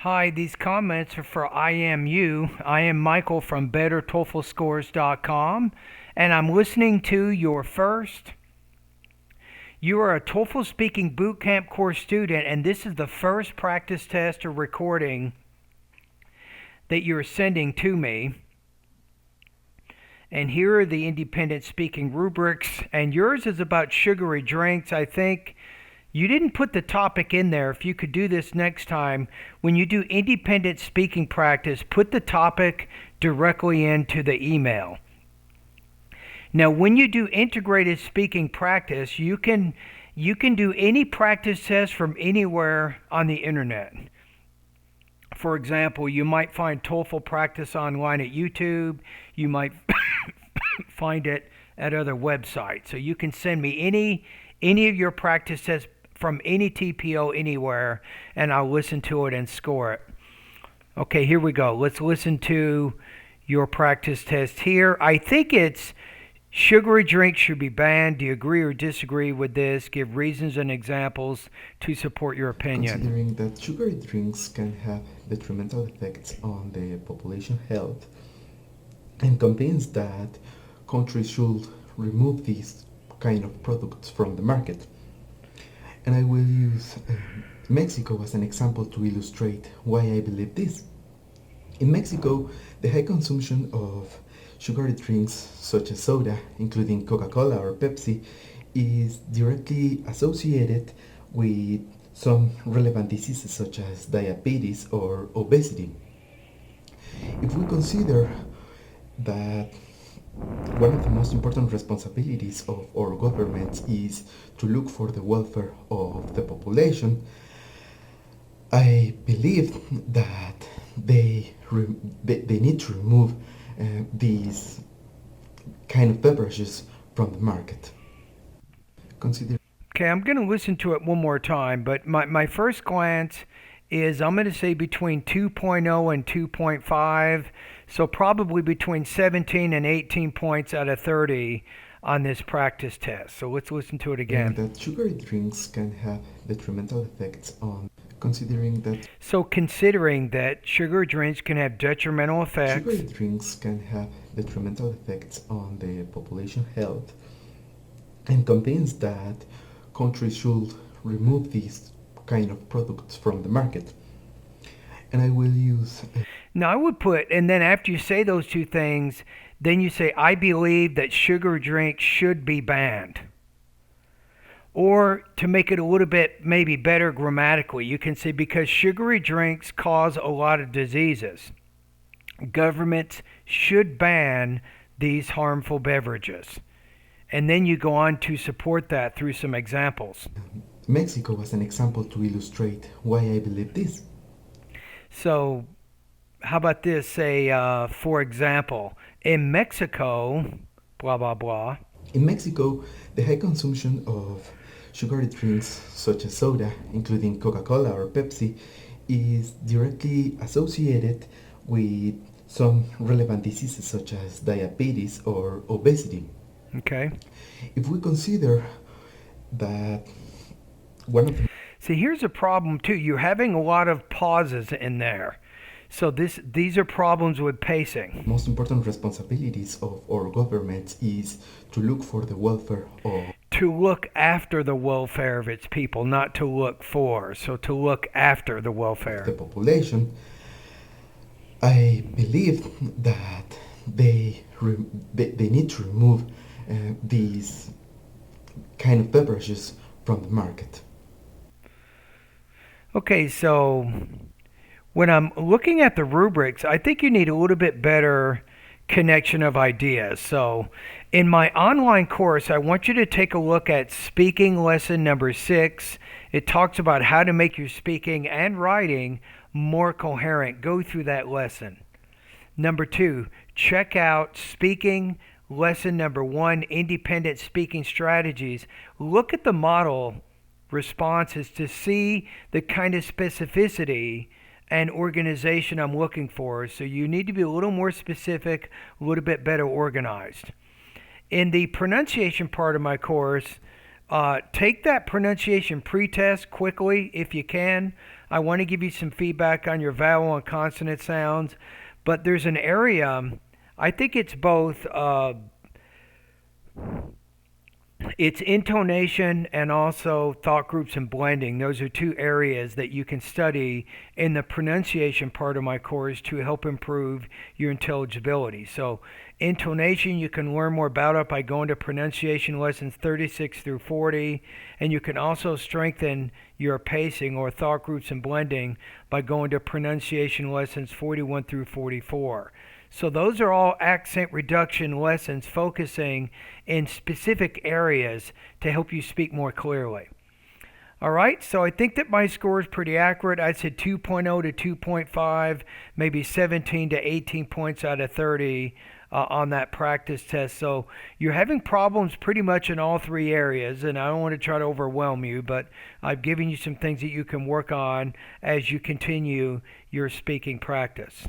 Hi, these comments are for IMU. I am Michael from BetterTOEFLScores.com, and I'm listening to your first. You are a TOEFL Speaking Boot Camp course student, and this is the first practice test or recording that you're sending to me. And here are the independent speaking rubrics, and yours is about sugary drinks. I think you didn't put the topic in there. If you could do this next time, when you do independent speaking practice, put the topic directly into the email. Now, when you do integrated speaking practice, you can do any practice test from anywhere on the internet. For example, you might find TOEFL practice online at YouTube. You might find it at other websites. So you can send me any of your practice tests from any TPO anywhere, and I'll listen to it and score it. Okay, here we go. Let's listen to your practice test here. I think it's sugary drinks should be banned. Do you agree or disagree with this? Give reasons and examples to support your opinion. Considering that sugary drinks can have detrimental effects on the population health, I'm convinced that countries should remove these kind of products from the market. And I will use Mexico as an example to illustrate why I believe this. In Mexico, the high consumption of sugary drinks such as soda, including Coca-Cola or Pepsi, is directly associated with some relevant diseases such as diabetes or obesity. If we consider that one of the most important responsibilities of our governments is to look for the welfare of the population, I believe that they need to remove these kind of beverages from the market. Okay, I'm going to listen to it one more time, but my first glance is I'm going to say between 2.0 and 2.5, so probably between 17 and 18 points out of 30 on this practice test. So let's listen to it again. That sugary drinks can have detrimental effects on considering that sugar drinks can have detrimental effects. Sugary drinks can have detrimental effects on the population health. I'm convinced that countries should remove these kind of products from the market. And I will use Now I would put, and then after you say those two things, then you say, I believe that sugar drinks should be banned. Or to make it a little bit maybe better grammatically, you can say, because sugary drinks cause a lot of diseases, governments should ban these harmful beverages. And then you go on to support that through some examples. Mexico as an example to illustrate why I believe this. So how about this? Say, for example, in Mexico, blah, blah, blah. In Mexico, the high consumption of sugary drinks such as soda, including Coca-Cola or Pepsi, is directly associated with some relevant diseases such as diabetes or obesity. Okay. If we consider that one of the See, here's a problem too. You're having a lot of pauses in there. So these are problems with pacing. most important responsibilities of our government is to look for the welfare of To look after the welfare of its people, not to look for. So to look after the welfare. the population. I believe that they need to remove these kind of beverages from the market. Okay, so when I'm looking at the rubrics, I think you need a little bit better connection of ideas. So in my online course, I want you to take a look at speaking lesson number 6. It talks about how to make your speaking and writing more coherent. Go through that lesson. Number 2, check out speaking lesson number 1, independent speaking strategies. Look at the model responses to see the kind of specificity and organization I'm looking for. So you need to be a little more specific, a little bit better organized. In the pronunciation part of my course, Take that pronunciation pretest quickly if you can. I want to give you some feedback on your vowel and consonant sounds, but there's an area, I think it's both, it's intonation and also thought groups and blending. Those are two areas that you can study in the pronunciation part of my course to help improve your intelligibility. So, intonation you can learn more about it by going to pronunciation lessons 36 through 40, and you can also strengthen your pacing or thought groups and blending by going to pronunciation lessons 41 through 44. So those are all accent reduction lessons focusing in specific areas to help you speak more clearly. All right, so I think that my score is pretty accurate. I said 2.0 to 2.5, maybe 17 to 18 points out of 30 on that practice test. So you're having problems pretty much in all three areas, and I don't want to try to overwhelm you, but I've given you some things that you can work on as you continue your speaking practice.